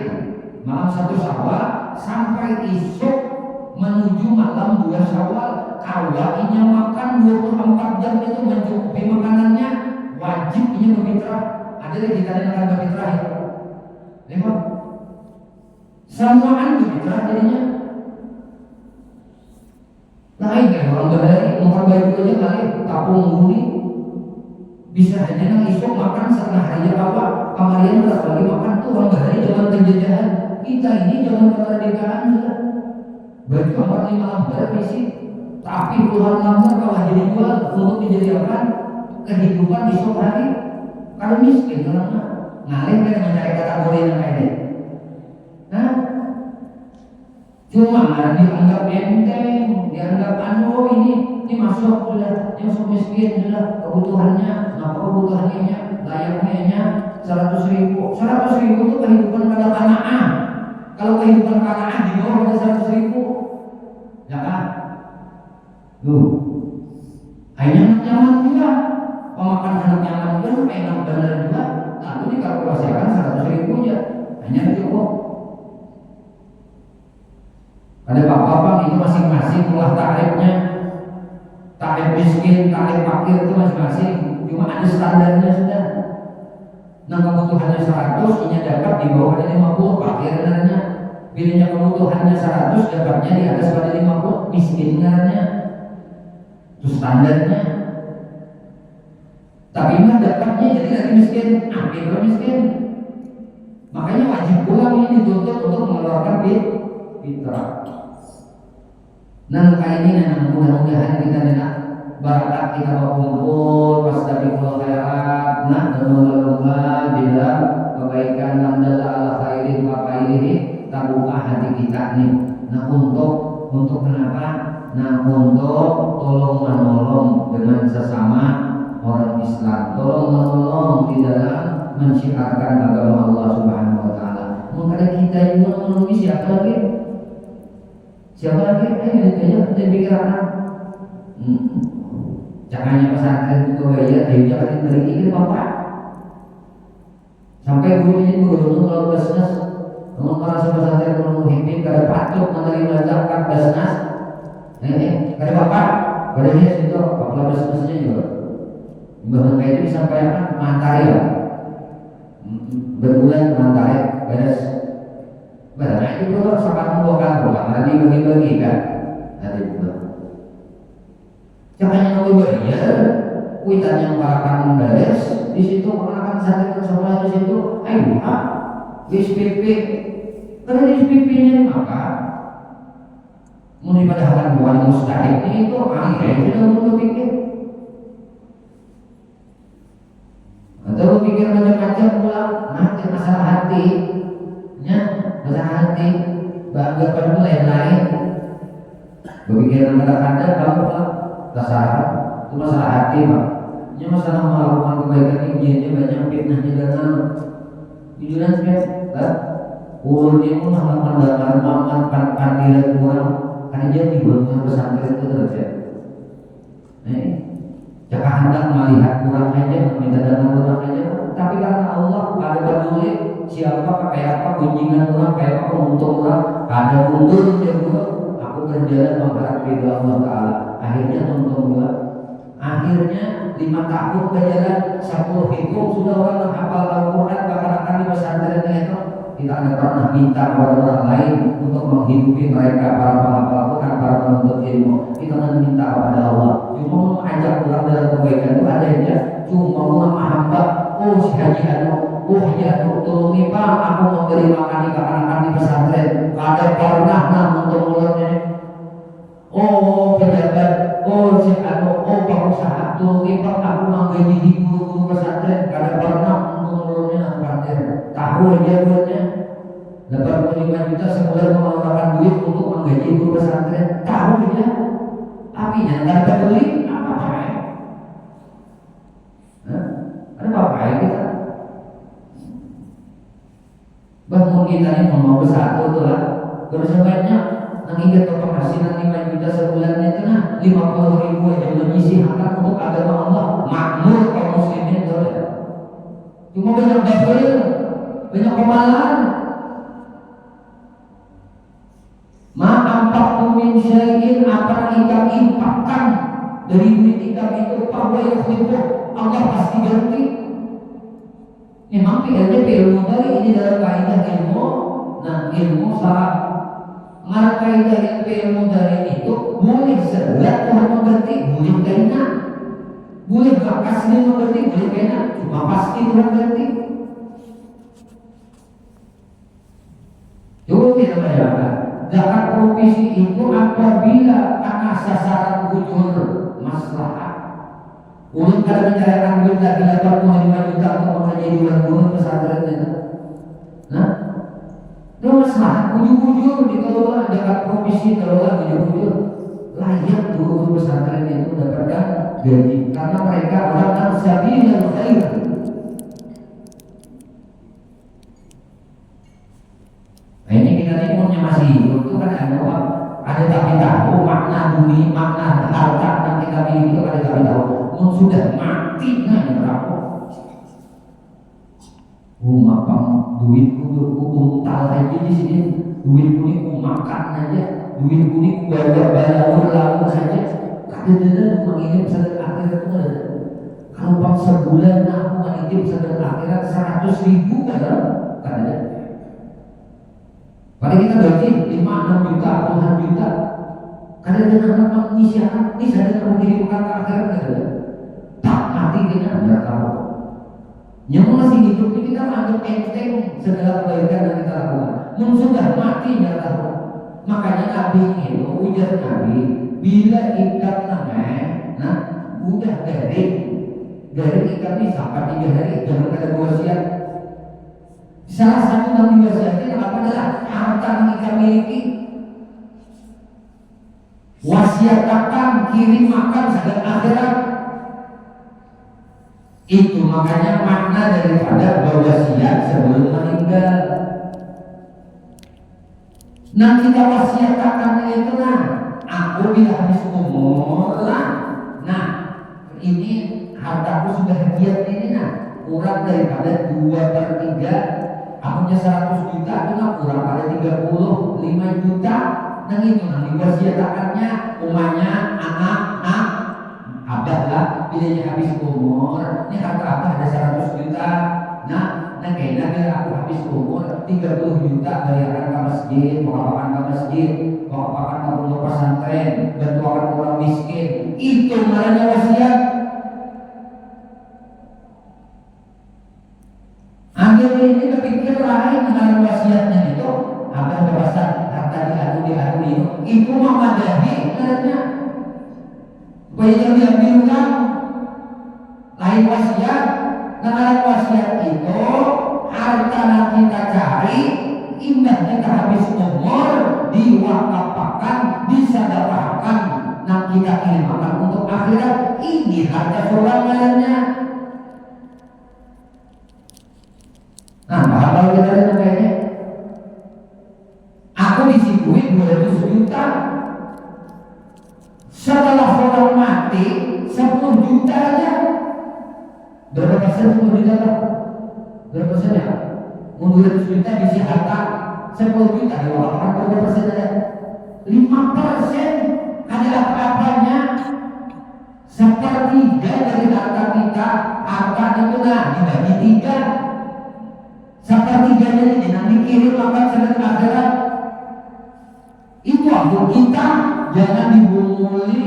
malam 1 Syawal sampai isuk menuju malam 2 Syawal. Kawakinya makan 24 jam itu mencukupi makanannya, wajibnya berfitrah. Ada lagi kita yang akan berfitrah itu. Lihat, samaan berfitrah jadinya. Lain kan orang berhari makan baju aja kali tapung muni bisa aja nang isuk makan setengah hari awal kamarian terus lagi makan tuh orang berhari zaman penjajahan. Kita ini zaman kemerdekaan sudah baju 4-5 lembar isi. Tapi puluhan lembar kalau jadi jual untuk dijadikan kehidupan di esok hari. Kalau miskin karena ngalih kan mencari kategori yang kayak ini. Nah, cuma dianggap enteng, dianggap ini masuk sudah, yang miskin sudah kebutuhannya, apa kebutuhannya layaknya 100.000. 100.000 itu kehidupan pada Kanaan. Kalau kehidupan Kanaan di bawah pada 100.000, ya kan? Tuh, hanya nyaman juga. Pemakan anak nyaman juga, enak benar juga. Lalu dikalkulasikan 100.000 aja, hanya cukup. Ada bapak-bapak itu masing-masing ulah tarifnya. Tarif miskin, tarif fakir itu masing-masing. Cuma ada standarnya sudah. Nah kebutuhannya 100, ini dapat di bawah pada 50, fakir namanya. Bilanya kebutuhannya 100, dapatnya di atas pada 50, miskin namanya. Itu standarnya. Tapi mah dapatnya jadi dari miskin, akhir miskin. Makanya wajib pulang ini dituntut untuk mengeluarkan fitrah. Nah kali ini mudah-mudahan kita enak barakat kita berkumpul pas dari pulau khairat, nah berlomba-lomba di dalam kebaikan dan dalla ala khairin wa khairihi, terbuka hati kita nih. Nah untuk kenapa? Nah untuk tolong menolong dengan sesama orang Islam, tolong menolong di dalam menciarkan agama Allah Subhanahu wa taala. Maka kita itu menolong siapa lagi? Siapa lagi? Ditanya dan pikiran. Jangannya pesantren itu gaya, ayo jangan diberi ini bapak. Sampai gurunya guru kalau bisnis, namun para pesantren menunggu himpin kada patut menerima zakat bisnis. Kada bapak, kada dia situ, bapak bisnisnya juga. Bahkan kayak itu disampaikan materi ya, berbulan materi beres. Benar itu kalau sangat membuahkan bukan nanti bagi-bagi kan, nanti bukan. Jangan yang bayar, kuitan yang parakan beres di situ mengenakan santri semua di situ, ayo SPP, karena SPP-nya maka mulai pada akan buat mustahil itu akhirnya sudah mulai pikir. Atau pikir macam-macam pula, nanti masalah hati, masalah hati, bangga pada lain-lain. Berpikiran kadang-kadang kalau tersalah, itu masalah hati pak. Ini masalah melakukan kebaikan ini banyak fitnahnya dan jujuran sekali. Ulunnya pun melakukan melakukan panggilan kurang, karena dia dibuat pesantren itu terjadi. Jangan hendak melihat kurang aja, minta dana kurang aja. Tapi karena Allah ada peduli siapa kayak apa kunjungan orang kayak apa untung orang ada mundur dia juga. Aku berjalan mengharap ridha Allah Taala. Akhirnya untung juga. Akhirnya 5 tahun berjalan 10 hukum sudah orang menghafal Al-Quran bahkan akan di pesantren itu. Kita tidak pernah minta kepada orang lain untuk menghidupi mereka para penghafal Quran, para penuntut ilmu. Kita meminta kepada Allah. Cuma mengajak orang dalam kebaikan itu ada aja. Cuma orang hamba, oh si haji anu, oh ya tolongi pak, aku memberi makan di anak-anak di pesantren. Ada pernah untuk mulutnya. Oh pejabat, oh si anu, oh pengusaha, tolongi pak, aku menggaji di guru-guru pesantren. Ada pernah untuk mulutnya pesantren. Tahu aja buatnya. 85 juta sebulan mengeluarkan duit untuk menggaji guru pesantren. Tahu aja. Tapi jangan peduli apa-apa. Ada apa-apa kita? Bangun kita ini mau bersatu tuh lah. Terus sebanyak mengingat penghasilan 5 juta sebulan itu nah 50.000 aja udah nyisihkan untuk agama Allah. Makmur kaum muslimin tuh. Cuma banyak bakhil, banyak kemalan. Ma'ampak min syai'in apa yang infakkan dari duit kita itu bahwa yang itu Allah pasti ganti. Memang ilmu dari ini dalam kaidah ilmu. Nah ilmu salah. Ngarang kaidah ilmu dari itu boleh sebelah Tuhan mengganti, boleh kena, boleh kasih mengganti, boleh kena, cuma pasti Tuhan ganti. Coba kita bayangkan. Zakat provisi itu apabila karena sasaran ujur maslahat. Ulun kalau mencarikan duit lagi 85 juta untuk mengaji di guru pesantren itu. Nah, itu maslahat ujur-ujur dikelola zakat provisi kelola ujur-ujur layak guru pesantren itu mendapatkan gaji karena mereka orang yang sabil yang khair. namanya masih hidup itu kan ada tapi tahu makna dunia, makna harta yang kita miliki itu ada tapi tahu. Sudah mati nah neraka. Mapang duitku untal aja di sini, duitku ini ku makan aja, duitku ini ku bayar lalu saja. Kadang-kadang mengirim sedekah akhirat itu ada. Kalau bang sebulan aku mengirim sedekah akhirat 100.000 kadang. Padahal kita gaji 5-6 juta, puluhan juta. Kadang-kadang anak mengisi anak ini sadar mengirimkan ke akhirat kadang. Tak mati kita berkata. Yang masih hidup ini kita anggap enteng segala kebaikan yang kita lakukan. Yang sudah mati ya tahu. Makanya Nabi itu ujar Nabi, bila ikat nah udah garing ikat ini sampai 3 hari jangan ada wasiat. Salah satu yang diwasiatkan apa adalah harta yang kita miliki. Wasiatakan kirim makan sadar akhirat. Itu makanya makna daripada berwasiat sebelum meninggal. Nah kita wasiatakan itu aku bila habis umur nah ini hartaku sudah giat ini kurang daripada 2/3, aku punya 100 juta itu kurang pada 35 juta. Nah itu diwasiatakannya umahnya anak abah lah bilanya habis umur ini harta ada 100 juta. Nah kayaknya bila aku habis umur 30 juta bayaran ke masjid, pengapakan ke masjid, pengapakan ke pondok pesantren, bantuan orang miskin. Itu namanya wasiat. Ambil ini berpikir lain dengan wasiatnya itu. Abah berasa harta diadu itu memadahi karena banyak yang bilang lain wasiat. Nah wasiat itu harta yang kita cari indah kita habis umur diwakafkan, disedekahkan, nah kita kirimkan untuk akhirat. Ini harta saudaranya. Nah kalau kita lihat kayaknya aku disibui 200 juta. Setelah orang mati 10 juta aja. Berapa persen 10 juta lah? Berapa persen ya? 200 juta bisa harta 10 juta diwakafkan berapa persen aja? 5%. Ada apa-apanya? 1/3 dari harta kita. Harta itu dibagi 3. 1/3 ini nanti dikirim makan sedekah akhirat. Itu waktu kita jangan dibumuli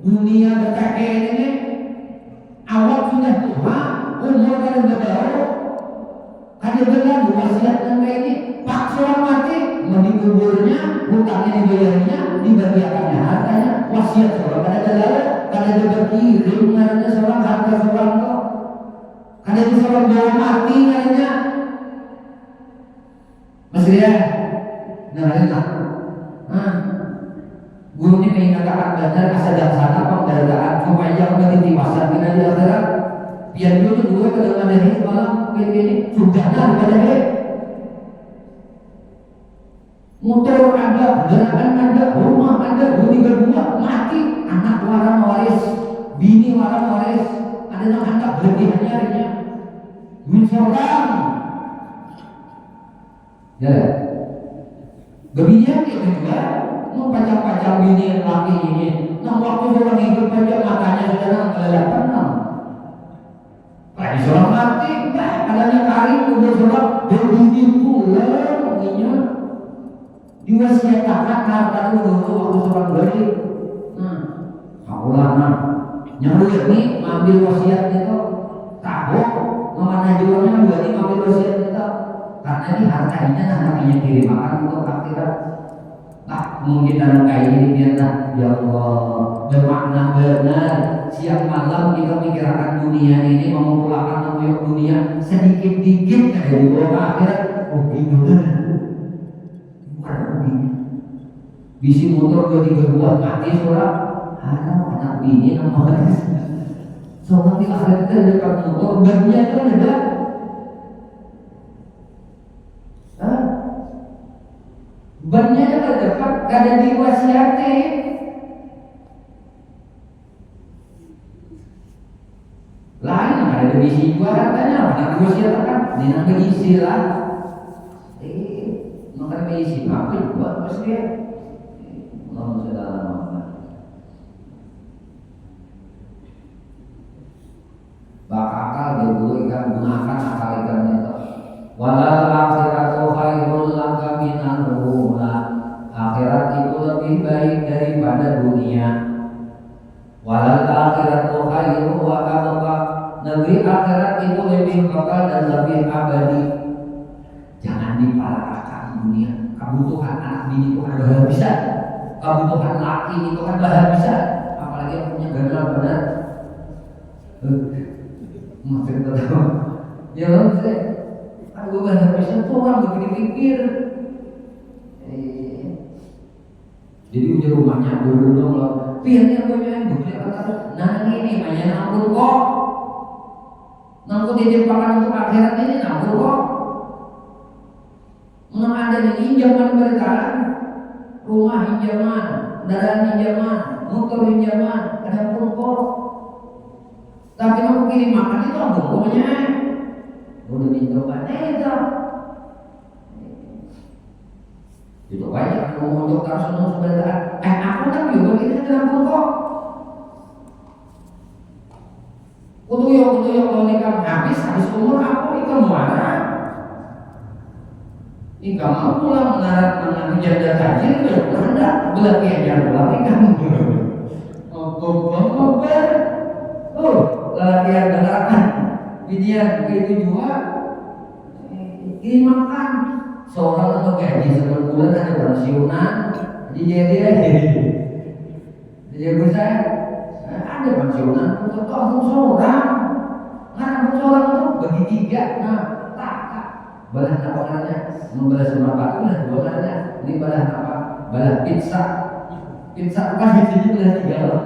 dunia BKE ini. Awak sudah tua, umur kan udah baru. Ada benar wasiat yang kayak ini. Pak seorang mati, mau dikuburnya, hutangnya dibayarnya, dibagiakannya hartanya. Wasiat seorang kan ada lalu, kan ada berkirim, karena seorang harta seorang kok. Kan ada seorang bawa mati karena. Mas Ria, nah gurunya pengen katakan belajar asal dan sana penggargaan supaya yang berhenti pasar kita di akhirat. Biar dulu gue kedengaran dari malam begini sudahlah pada motor ada, kendaraan ada, rumah ada, 2-3 mati, anak waran waris, bini waran waris, ada anak berlebihannya harinya, duit seorang. Ya, berbiak itu juga. Mau pacang-pacang bini laki ini, nah waktu orang hidup aja matanya sudah kelihatan. Lagi seorang mati, adanya karing udah seorang berbudi pulang, ininya diwasiatkan harta itu dulu waktu seorang beli. Aku lama nyaru ini ambil wasiat itu, tahu mana jualnya juga ini ambil wasiat itu, karena ini hartanya namanya kirim makan untuk akhirat. Mungkin dalam kayak ini biarlah ya Allah bermakna benar. Siang malam kita mikirkan dunia ini, mengumpulkan memuyuk dunia sedikit-dikit dari bawah akhirat. Rugi benar, bukan rugi. Bisi motor 2-3 buah mati surat, anak bini namanya. Soalnya di akhirat itu dekat motor bagian itu ada. Bannya ada dapat kada diwasiati. Lain ada divisi juga hartanya, mana diwasiatkan, dia mengisi lah. Maka mengisi apa juga pasti dia. Allah segala macam. Bakal dia dulu ikan gunakan akal ikan itu. Walal akhiratu khairul laka minal ula. Akhirat itu lebih baik daripada dunia. Walal akhiratu khairu wa abqa. Negeri akhirat itu lebih kekal dan lebih abadi. Jangan dipalakakan dunia. Kebutuhan anak bini itu kan bisa. Kebutuhan laki itu kan bisa. Apalagi yang punya gagal benar. Maksud tahu. Ya maksudnya aku gak bisa tuh orang berpikir. Jadi udah rumahnya dulu dong loh. Pihaknya punya yang bekerja nah ini mainnya nampul kok. Nampul ditimpakan untuk akhirat ini nampul kok. Menang ada di pinjaman berjalan, rumah pinjaman, kendaraan pinjaman, motor pinjaman, ada pun kok. Tapi kamu kirim makan itu apa pokoknya? Udah mencoba itu. Itu banyak mau untuk karena sebenarnya. Aku kan juga kita dalam kok. Kutu yo kalau nikah habis umur aku ikut mana? Nikah mau pulang menarat menjadi tajir ya hendak belah kejar pulang nikah. Oh, latihan kendaraan, bidian begitu juga. Ini makan. Seorang atau gaji sebulan ada pensiunan, dia bisa ada pensiunan untuk seorang, nah seorang itu bagi tiga, nah tak balah apa namanya, membalas sama batu lah dua namanya, ini balah apa, balah pizza bukan di sini balah tiga loh,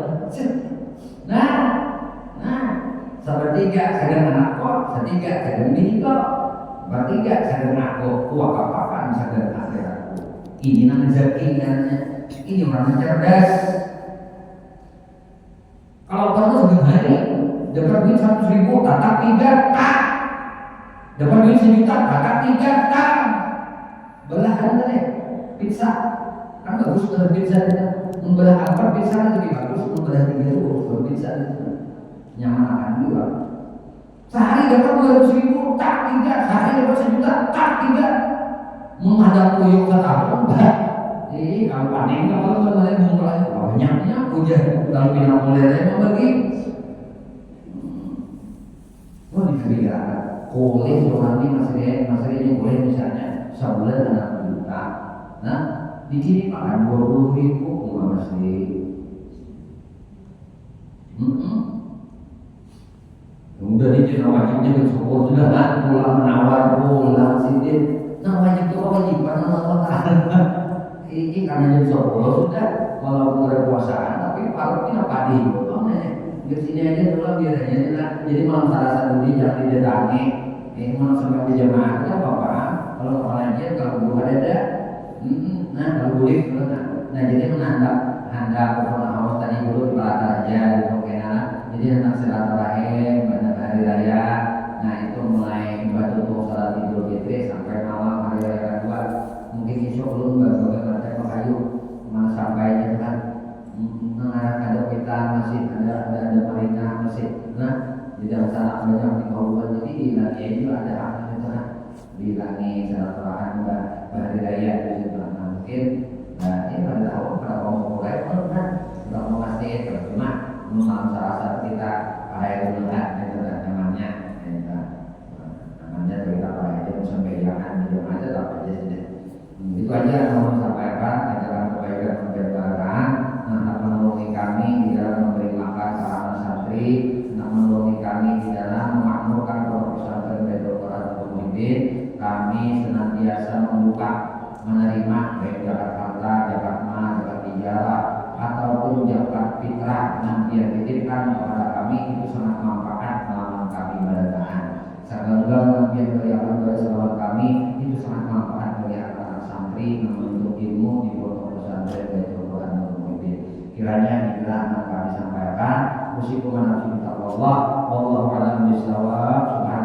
nah sepertiga sedang anak kok, setiga sedang bini kok. Bertiga sadar aku, kuat apa-apaan sadar akhiratku. Ini namanya rezeki namanya. Ini orang cerdas. Kalau kamu sehari dapat duit 100.000, tatap 3 tak. Dapat duit 1 juta, tatap 3 tak. Belahan tadi pizza. Kan bagus kalau pizza itu. Membelah apa pizza itu lebih bagus. Membelah 3 itu kalau pizza itu nyaman akan juga. Sehari dapat 200.000, tak 3. Sehari dapat 1 juta, tak 3. Menghadap kuyuk setahun, enggak. Jadi kalau panen kalau mulai banyaknya hujan kalau pindah mulai membagi. Oh dipikirkan, boleh orang ini masih boleh misalnya sebulan 6 juta. Nah di sini makan 20.000 enggak mesti. Udah di Cina wajibnya bersyukur sudah kan pulang menawar pulang sini. Nah wajib itu kewajiban Allah Taala. Ini karena jam 10 sudah walaupun ada puasaan tapi parutnya padi. Di sini aja dulu biar aja jadi malam Selasa dulu jangan didatangi. Malam sampai di jemaah itu apa? Kalau pengajian kalau belum ada. Nah kalau boleh nah jadi menandap handap kepada Allah tadi dulu di Palata aja gitu kena. Jadi anak silaturahim hari raya, nah itu mulai batu salat Idul Fitri sampai malam hari raya kedua. Mungkin besok belum bagaimana kayu mana sampai kan, ada kita masih ada marina masih, nah di dalam sana banyak di kawasan jadi di lagi itu ada apa itu nah di lagi silaturahim hari raya itu nah mungkin, nah ini pada tahun pada mau mulai kan sudah mau masih cuma malam Selasa kita hari dulu kan namanya cerita apa aja sampai jangan di aja apa aja sudah itu aja mau sampaikan ajaran kebaikan kebenaran nak menolongi kami di dalam memberi makan sarana santri, nak menolongi kami di dalam memakmurkan pondok pesantren Baitul Quran Pemimpin. Kami senantiasa membuka menerima baik zakat harta, zakat mal, zakat tijarah ataupun zakat fitrah nanti yang dititipkan kepada kami itu sangat manfaat selama kami bertahan. Semoga yang berikan kepada selawat kami itu sangat manfaat bagi anak santri untuk Kiranya inilah yang kami sampaikan. Musyikum wa nafsi Allah. Wallahu a'lam bishawab. Subhanallah.